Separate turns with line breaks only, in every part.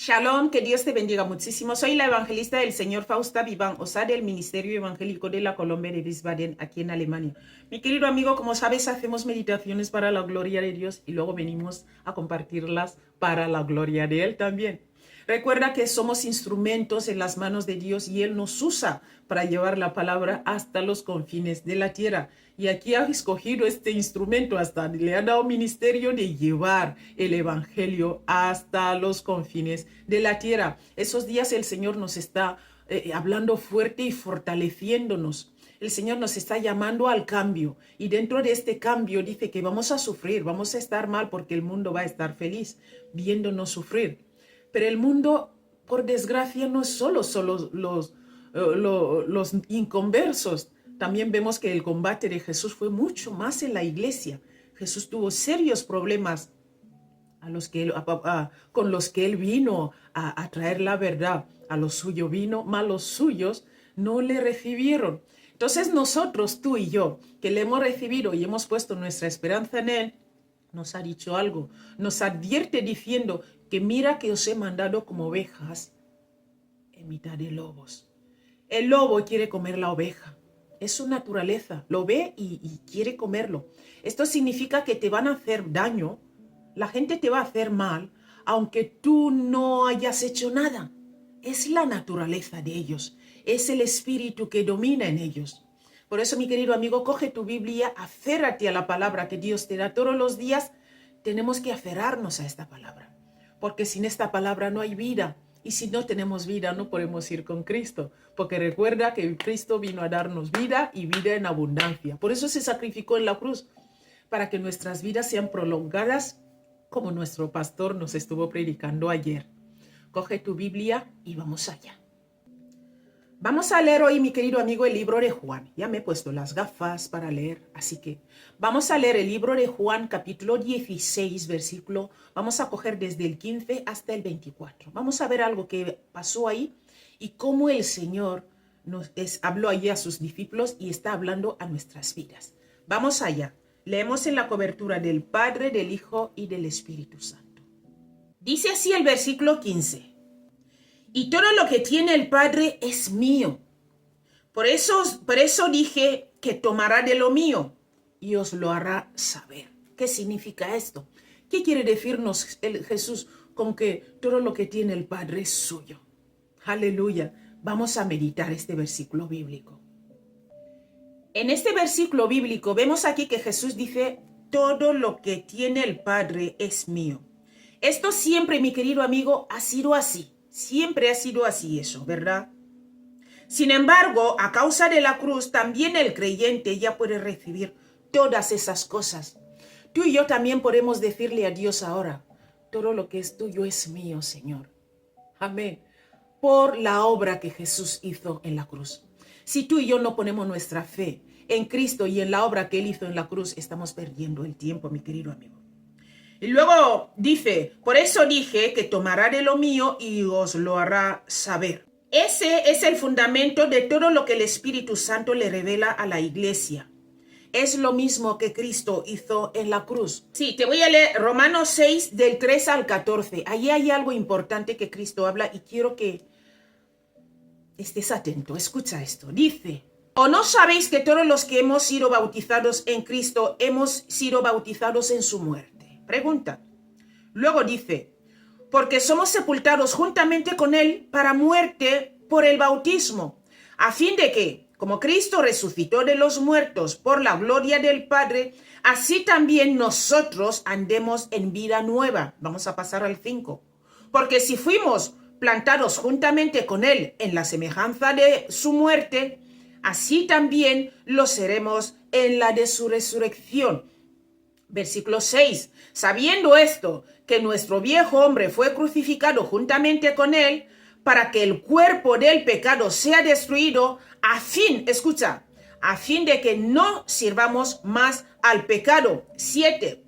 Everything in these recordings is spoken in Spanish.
Shalom, que Dios te bendiga muchísimo. Soy la evangelista del Señor Fausta Vivan Osa del Ministerio Evangélico de la Colombia de Wiesbaden, aquí en Alemania. Mi querido amigo, como sabes, hacemos meditaciones para la gloria de Dios y luego venimos a compartirlas para la gloria de Él también. Recuerda que somos instrumentos en las manos de Dios y Él nos usa para llevar la palabra hasta los confines de la tierra. Y aquí ha escogido este instrumento, hasta le ha dado ministerio de llevar el evangelio hasta los confines de la tierra. Esos días el Señor nos está hablando fuerte y fortaleciéndonos. El Señor nos está llamando al cambio y dentro de este cambio dice que vamos a sufrir, vamos a estar mal porque el mundo va a estar feliz viéndonos sufrir. Pero el mundo, por desgracia, no es solo los inconversos. También vemos que el combate de Jesús fue mucho más en la iglesia. Jesús tuvo serios problemas con los que él vino a traer la verdad. A los suyos vino, mas los suyos no le recibieron. Entonces nosotros, tú y yo, que le hemos recibido y hemos puesto nuestra esperanza en él, nos ha dicho algo, nos advierte diciendo que mira que os he mandado como ovejas en mitad de lobos. El lobo quiere comer la oveja, es su naturaleza, lo ve y quiere comerlo. Esto significa que te van a hacer daño, la gente te va a hacer mal, aunque tú no hayas hecho nada. Es la naturaleza de ellos, es el espíritu que domina en ellos. Por eso, mi querido amigo, coge tu Biblia, aférrate a la palabra que Dios te da todos los días. Tenemos que aferrarnos a esta palabra, porque sin esta palabra no hay vida. Y si no tenemos vida, no podemos ir con Cristo, porque recuerda que Cristo vino a darnos vida y vida en abundancia. Por eso se sacrificó en la cruz, para que nuestras vidas sean prolongadas, como nuestro pastor nos estuvo predicando ayer. Coge tu Biblia y vamos allá. Vamos a leer hoy, mi querido amigo, el libro de Juan. Ya me he puesto las gafas para leer, así que vamos a leer el libro de Juan, capítulo 16, versículo. Vamos a coger desde el 15 hasta el 24. Vamos a ver algo que pasó ahí y cómo el Señor habló allí a sus discípulos y está hablando a nuestras vidas. Vamos allá. Leemos en la cobertura del Padre, del Hijo y del Espíritu Santo. Dice así el versículo 15. Y todo lo que tiene el Padre es mío. Por eso dije que tomará de lo mío y os lo hará saber. ¿Qué significa esto? ¿Qué quiere decirnos Jesús con que todo lo que tiene el Padre es suyo? Aleluya. Vamos a meditar este versículo bíblico. En este versículo bíblico vemos aquí que Jesús dice, todo lo que tiene el Padre es mío. Esto siempre, mi querido amigo, ha sido así. Siempre ha sido así eso, ¿verdad? Sin embargo, a causa de la cruz, también el creyente ya puede recibir todas esas cosas. Tú y yo también podemos decirle a Dios ahora, todo lo que es tuyo es mío, Señor. Amén. Por la obra que Jesús hizo en la cruz. Si tú y yo no ponemos nuestra fe en Cristo y en la obra que Él hizo en la cruz, estamos perdiendo el tiempo, mi querido amigo. Y luego dice, por eso dije que tomará de lo mío y os lo hará saber. Ese es el fundamento de todo lo que el Espíritu Santo le revela a la iglesia. Es lo mismo que Cristo hizo en la cruz. Sí, te voy a leer Romanos 6 del 3 al 14. Allí hay algo importante que Cristo habla y quiero que estés atento. Escucha esto. Dice, ¿o no sabéis que todos los que hemos sido bautizados en Cristo hemos sido bautizados en su muerte? Pregunta. Luego dice, porque somos sepultados juntamente con él para muerte por el bautismo, a fin de que, como Cristo resucitó de los muertos por la gloria del Padre, así también nosotros andemos en vida nueva. Vamos a pasar al 5. Porque si fuimos plantados juntamente con él en la semejanza de su muerte, así también lo seremos en la de su resurrección. Versículo 6. Sabiendo esto, que nuestro viejo hombre fue crucificado juntamente con él, para que el cuerpo del pecado sea destruido, a fin de que no sirvamos más al pecado. 7.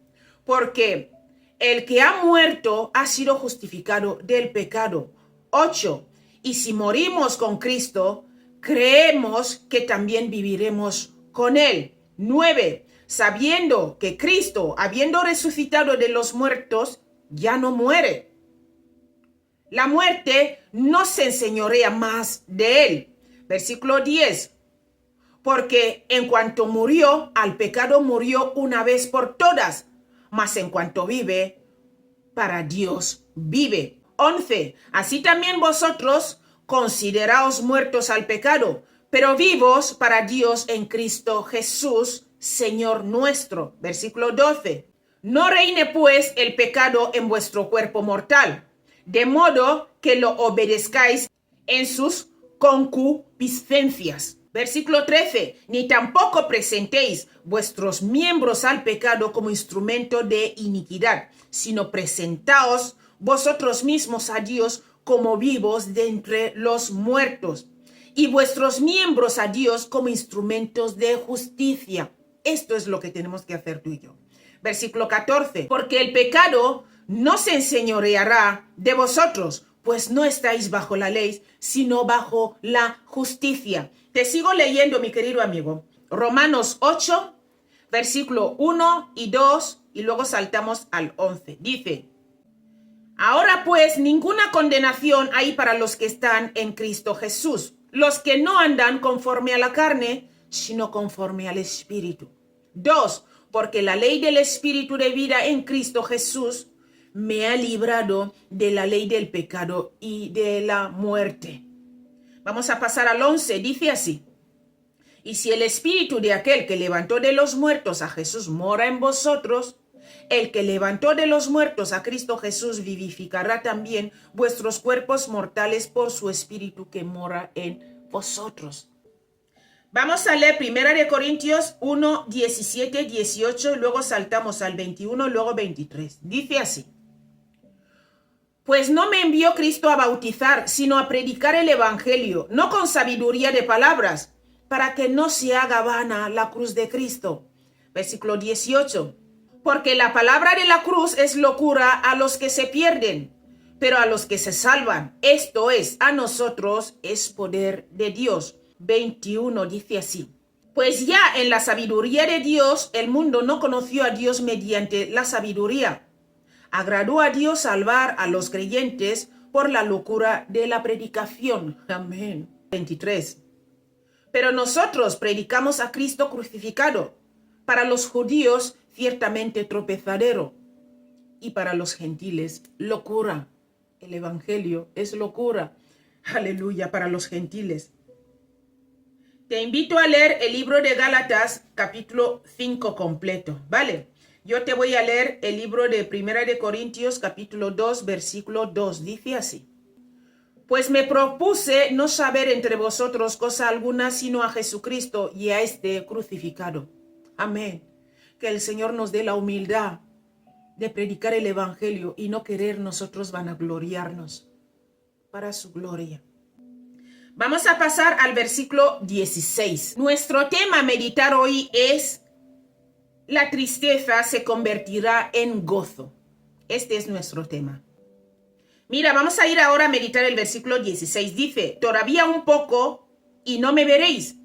Porque el que ha muerto ha sido justificado del pecado. 8. Y si morimos con Cristo, creemos que también viviremos con él. 9. Sabiendo que Cristo, habiendo resucitado de los muertos, ya no muere. La muerte no se enseñorea más de él. Versículo 10. Porque en cuanto murió, al pecado murió una vez por todas, mas en cuanto vive, para Dios vive. 11. Así también vosotros consideraos muertos al pecado, pero vivos para Dios en Cristo Jesús, Señor nuestro. Versículo 12. No reine pues el pecado en vuestro cuerpo mortal, de modo que lo obedezcáis en sus concupiscencias. Versículo 13. Ni tampoco presentéis vuestros miembros al pecado como instrumento de iniquidad, sino presentaos vosotros mismos a Dios como vivos de entre los muertos, y vuestros miembros a Dios como instrumentos de justicia. Esto es lo que tenemos que hacer tú y yo. Versículo 14. Porque el pecado no se enseñoreará de vosotros, pues no estáis bajo la ley, sino bajo la justicia. Te sigo leyendo, mi querido amigo. Romanos 8, versículo 1 y 2, y luego saltamos al 11. Dice: ahora pues ninguna condenación hay para los que están en Cristo Jesús, los que no andan conforme a la carne, sino conforme al Espíritu. 2. Porque la ley del Espíritu de vida en Cristo Jesús me ha librado de la ley del pecado y de la muerte. Vamos a pasar al 11. Dice así: y si el Espíritu de aquel que levantó de los muertos a Jesús mora en vosotros, el que levantó de los muertos a Cristo Jesús vivificará también vuestros cuerpos mortales por su Espíritu que mora en vosotros. Vamos a leer 1 Corintios 1, 17, 18 y luego saltamos al 21 y luego 23. Dice así: pues no me envió Cristo a bautizar, sino a predicar el Evangelio, no con sabiduría de palabras, para que no se haga vana la cruz de Cristo. Versículo 18. Porque la palabra de la cruz es locura a los que se pierden, pero a los que se salvan, esto es, a nosotros, es poder de Dios. 21 dice así: pues ya en la sabiduría de Dios, el mundo no conoció a Dios mediante la sabiduría. Agradó a Dios salvar a los creyentes por la locura de la predicación. Amén. 23. Pero nosotros predicamos a Cristo crucificado, para los judíos ciertamente tropezadero, y para los gentiles locura. El evangelio es locura. Aleluya, para los gentiles. Te invito a leer el libro de Gálatas, capítulo 5 completo, ¿vale? Yo te voy a leer el libro de 1 de Corintios, capítulo 2, versículo 2. Dice así: pues me propuse no saber entre vosotros cosa alguna, sino a Jesucristo y a este crucificado. Amén. Que el Señor nos dé la humildad de predicar el evangelio y no querer nosotros vanagloriarnos para su gloria. Vamos a pasar al versículo 16. Nuestro tema a meditar hoy es: la tristeza se convertirá en gozo. Este es nuestro tema. Mira, vamos a ir ahora a meditar el versículo 16. Dice: todavía un poco y no me veréis.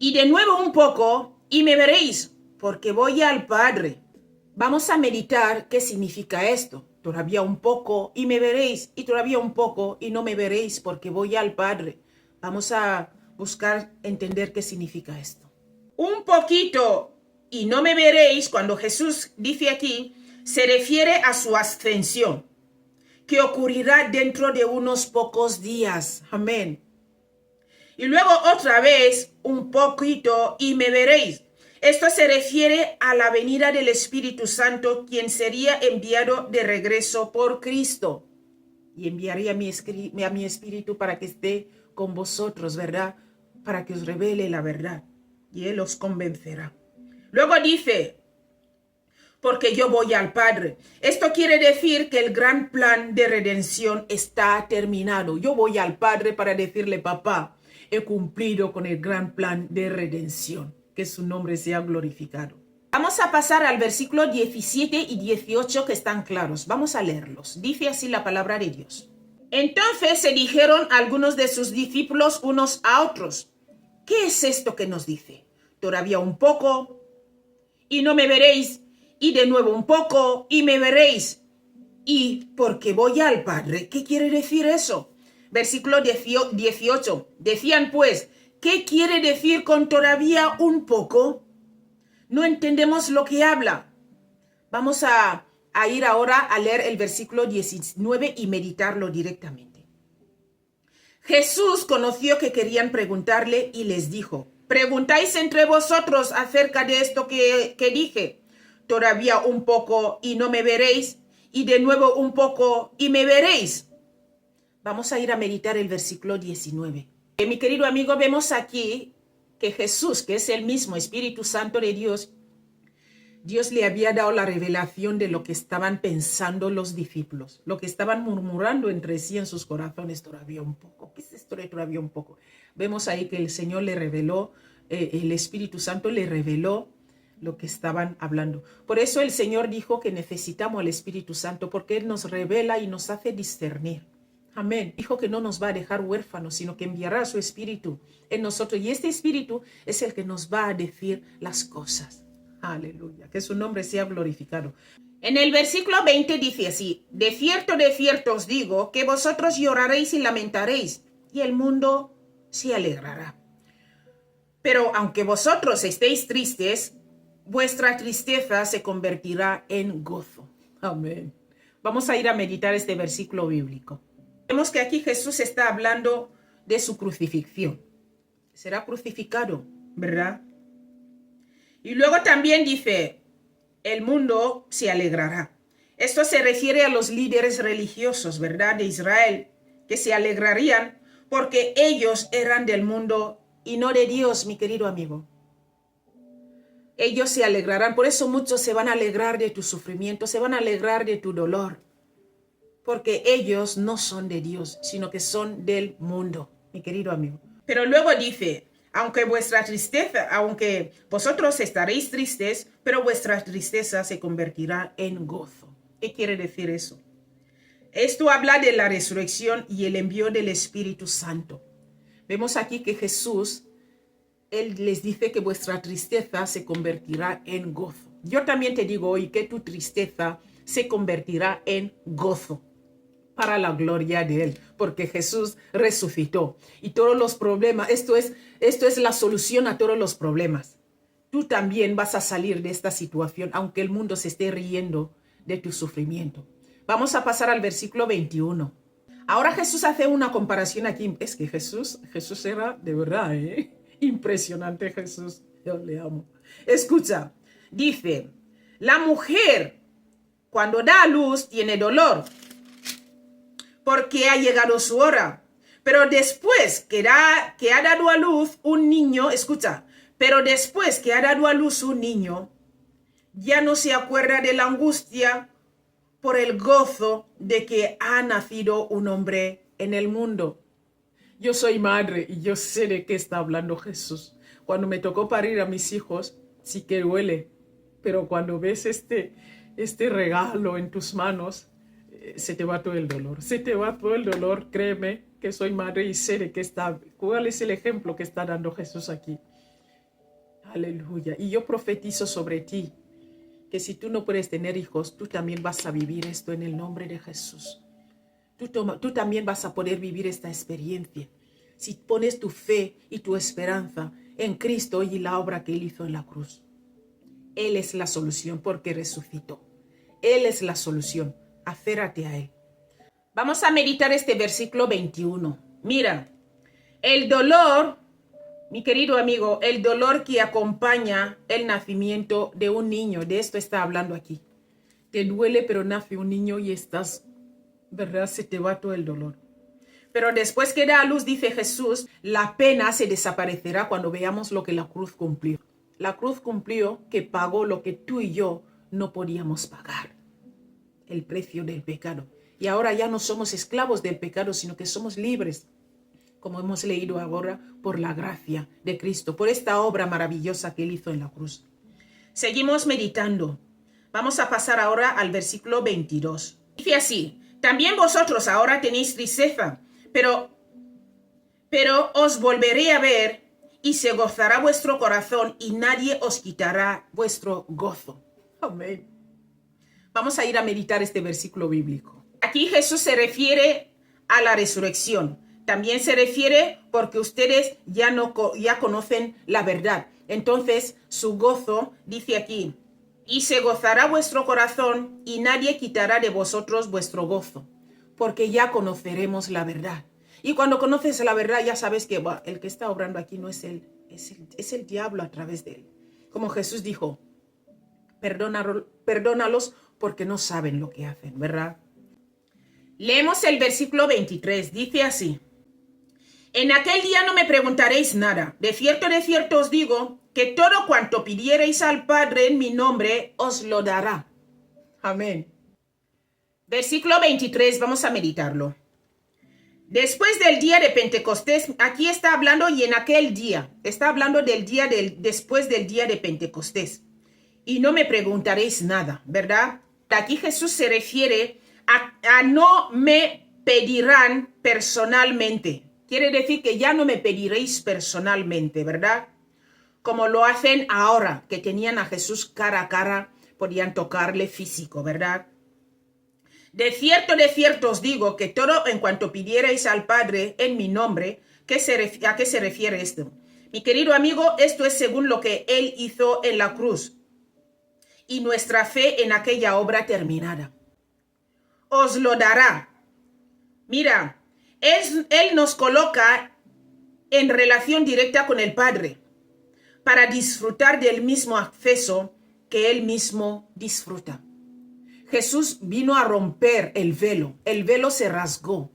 Y de nuevo un poco y me veréis, porque voy al Padre. Vamos a meditar qué significa esto. Todavía un poco y me veréis, y todavía un poco y no me veréis, porque voy al Padre. Vamos a buscar entender qué significa esto. Un poquito y no me veréis, cuando Jesús dice aquí, se refiere a su ascensión, que ocurrirá dentro de unos pocos días. Amén. Y luego otra vez, un poquito y me veréis. Esto se refiere a la venida del Espíritu Santo, quien sería enviado de regreso por Cristo. Y enviaría a mi Espíritu para que esté con vosotros, ¿verdad? Para que os revele la verdad. Y Él os convencerá. Luego dice: porque yo voy al Padre. Esto quiere decir que el gran plan de redención está terminado. Yo voy al Padre para decirle: papá, he cumplido con el gran plan de redención. Que su nombre sea glorificado. Vamos a pasar al versículo 17 y 18 que están claros. Vamos a leerlos. Dice así la palabra de Dios: entonces se dijeron algunos de sus discípulos unos a otros: ¿qué es esto que nos dice? Todavía un poco y no me veréis, y de nuevo un poco y me veréis, y porque voy al Padre. ¿Qué quiere decir eso? Versículo 18. Decían pues, ¿qué quiere decir con todavía un poco? No entendemos lo que habla. Vamos a ir ahora a leer el versículo 19 y meditarlo directamente. Jesús conoció que querían preguntarle y les dijo, ¿preguntáis entre vosotros acerca de esto que dije? Todavía un poco y no me veréis, y de nuevo un poco y me veréis. Vamos a ir a meditar el versículo 19. Mi querido amigo, vemos aquí que Jesús, que es el mismo Espíritu Santo de Dios, Dios le había dado la revelación de lo que estaban pensando los discípulos, lo que estaban murmurando entre sí en sus corazones. Todavía un poco. ¿Qué es esto de todavía un poco? Vemos ahí que el Señor le reveló, el Espíritu Santo le reveló lo que estaban hablando. Por eso el Señor dijo que necesitamos al Espíritu Santo, porque Él nos revela y nos hace discernir. Amén. Dijo que no nos va a dejar huérfanos, sino que enviará su Espíritu en nosotros. Y este Espíritu es el que nos va a decir las cosas. Aleluya. Que su nombre sea glorificado. En el versículo 20 dice así, de cierto os digo, que vosotros lloraréis y lamentaréis, y el mundo se alegrará. Pero aunque vosotros estéis tristes, vuestra tristeza se convertirá en gozo. Amén. Vamos a ir a meditar este versículo bíblico. Vemos que aquí Jesús está hablando de su crucifixión. Será crucificado, ¿verdad? Y luego también dice, el mundo se alegrará. Esto se refiere a los líderes religiosos, ¿verdad? De Israel, que se alegrarían porque ellos eran del mundo y no de Dios, mi querido amigo. Ellos se alegrarán. Por eso muchos se van a alegrar de tu sufrimiento, se van a alegrar de tu dolor. Porque ellos no son de Dios, sino que son del mundo, mi querido amigo. Pero luego dice, aunque vosotros estaréis tristes, pero vuestra tristeza se convertirá en gozo. ¿Qué quiere decir eso? Esto habla de la resurrección y el envío del Espíritu Santo. Vemos aquí que Jesús, Él les dice que vuestra tristeza se convertirá en gozo. Yo también te digo hoy que tu tristeza se convertirá en gozo para la gloria de Él, porque Jesús resucitó. Y todos los problemas, esto es la solución a todos los problemas. Tú también vas a salir de esta situación, aunque el mundo se esté riendo de tu sufrimiento. Vamos a pasar al versículo 21. Ahora Jesús hace una comparación aquí. Es que Jesús era de verdad, impresionante Jesús. Yo le amo. Escucha, dice, la mujer cuando da a luz tiene dolor, porque ha llegado su hora. Pero después que ha dado a luz un niño, escucha, pero después que ha dado a luz un niño, ya no se acuerda de la angustia por el gozo de que ha nacido un hombre en el mundo. Yo soy madre y yo sé de qué está hablando Jesús. Cuando me tocó parir a mis hijos, sí que duele, pero cuando ves este regalo en tus manos, se te va todo el dolor. Se te va todo el dolor, créeme que soy madre y sé de qué está. ¿Cuál es el ejemplo que está dando Jesús aquí? Aleluya. Y yo profetizo sobre ti que si tú no puedes tener hijos, tú también vas a vivir esto en el nombre de Jesús. Tú también vas a poder vivir esta experiencia. Si pones tu fe y tu esperanza en Cristo y la obra que Él hizo en la cruz. Él es la solución porque resucitó. Él es la solución. Aférrate a Él. Vamos a meditar este versículo 21. Mira, el dolor, mi querido amigo, el dolor que acompaña el nacimiento de un niño, de esto está hablando aquí. Te duele, pero nace un niño y estás, ¿verdad? Se te va todo el dolor. Pero después que da a luz, dice Jesús, la pena se desaparecerá cuando veamos lo que la cruz cumplió. La cruz cumplió que pagó lo que tú y yo no podíamos pagar. El precio del pecado. Y ahora ya no somos esclavos del pecado, sino que somos libres, como hemos leído ahora, por la gracia de Cristo, por esta obra maravillosa que Él hizo en la cruz. Seguimos meditando. Vamos a pasar ahora al versículo 22. Dice así, también vosotros ahora tenéis tristeza, pero os volveré a ver y se gozará vuestro corazón y nadie os quitará vuestro gozo. Amén. Vamos a ir a meditar este versículo bíblico. Aquí Jesús se refiere a la resurrección. También se refiere porque ustedes ya conocen la verdad. Entonces, su gozo, dice aquí, y se gozará vuestro corazón y nadie quitará de vosotros vuestro gozo, porque ya conoceremos la verdad. Y cuando conoces la verdad, ya sabes que el que está obrando aquí no es él, es el diablo a través de él. Como Jesús dijo, perdónalos porque no saben lo que hacen, ¿verdad? Leemos el versículo 23, dice así. En aquel día no me preguntaréis nada. De cierto os digo que todo cuanto pidiereis al Padre en mi nombre os lo dará. Amén. Versículo 23, vamos a meditarlo. Después del día de Pentecostés, aquí está hablando y en aquel día, está hablando del día después del día de Pentecostés. Y no me preguntaréis nada, ¿verdad? Aquí Jesús se refiere a no me pedirán personalmente. Quiere decir que ya no me pediréis personalmente, ¿verdad? Como lo hacen ahora, que tenían a Jesús cara a cara, podían tocarle físico, ¿verdad? De cierto os digo que todo en cuanto pidierais al Padre en mi nombre, ¿a qué se refiere esto? Mi querido amigo, esto es según lo que Él hizo en la cruz y nuestra fe en aquella obra terminada. Os lo dará. Mira, Él nos coloca en relación directa con el Padre para disfrutar del mismo acceso que Él mismo disfruta. Jesús vino a romper el velo se rasgó.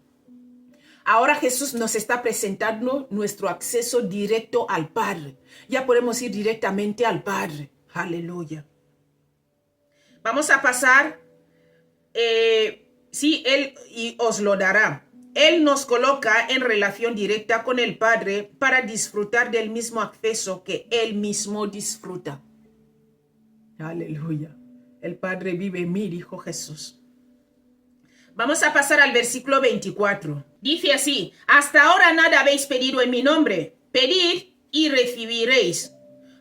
Ahora Jesús nos está presentando nuestro acceso directo al Padre. Ya podemos ir directamente al Padre. Aleluya. Vamos a pasar, sí, Él y os lo dará. Él nos coloca en relación directa con el Padre para disfrutar del mismo acceso que Él mismo disfruta. Aleluya. El Padre vive en mí, dijo Jesús. Vamos a pasar al versículo 24. Dice así, hasta ahora nada habéis pedido en mi nombre. Pedid y recibiréis,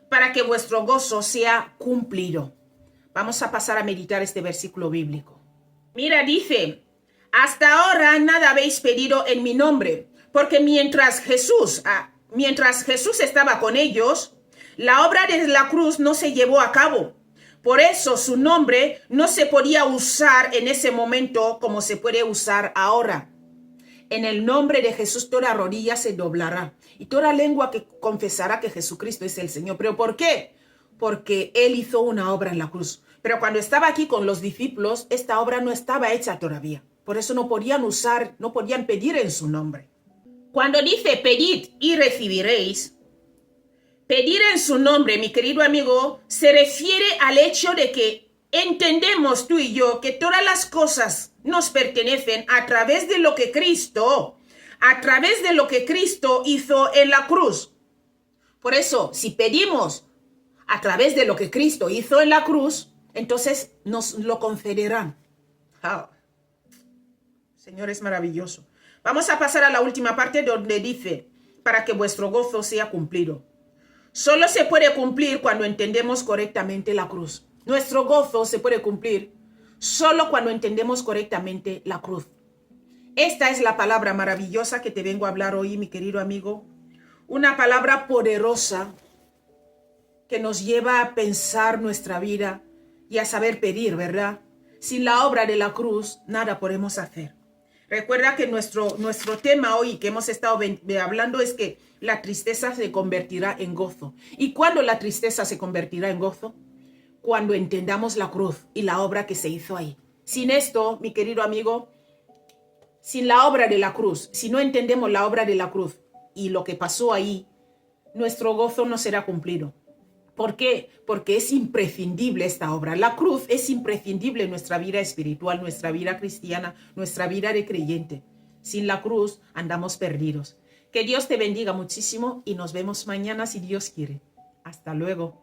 para que vuestro gozo sea cumplido. Vamos a pasar a meditar este versículo bíblico. Mira, dice, hasta ahora nada habéis pedido en mi nombre, porque mientras Jesús estaba con ellos, la obra de la cruz no se llevó a cabo. Por eso su nombre no se podía usar en ese momento como se puede usar ahora. En el nombre de Jesús toda rodilla se doblará y toda lengua que confesará que Jesucristo es el Señor. ¿Pero por qué? Porque Él hizo una obra en la cruz. Pero cuando estaba aquí con los discípulos, esta obra no estaba hecha todavía. Por eso no podían pedir en su nombre. Cuando dice pedid y recibiréis, pedir en su nombre, mi querido amigo, se refiere al hecho de que entendemos tú y yo que todas las cosas nos pertenecen a través de lo que Cristo hizo en la cruz. Por eso, si pedimos a través de lo que Cristo hizo en la cruz, entonces nos lo concederán. Oh. Señor, es maravilloso. Vamos a pasar a la última parte donde dice, para que vuestro gozo sea cumplido. Solo se puede cumplir cuando entendemos correctamente la cruz. Nuestro gozo se puede cumplir solo cuando entendemos correctamente la cruz. Esta es la palabra maravillosa que te vengo a hablar hoy, mi querido amigo. Una palabra poderosa que nos lleva a pensar nuestra vida y a saber pedir, ¿verdad? Sin la obra de la cruz, nada podemos hacer. Recuerda que nuestro tema hoy que hemos estado hablando es que la tristeza se convertirá en gozo. ¿Y cuándo la tristeza se convertirá en gozo? Cuando entendamos la cruz y la obra que se hizo ahí. Sin esto, mi querido amigo, sin la obra de la cruz, si no entendemos la obra de la cruz y lo que pasó ahí, nuestro gozo no será cumplido. ¿Por qué? Porque es imprescindible esta obra. La cruz es imprescindible en nuestra vida espiritual, nuestra vida cristiana, nuestra vida de creyente. Sin la cruz andamos perdidos. Que Dios te bendiga muchísimo y nos vemos mañana si Dios quiere. Hasta luego.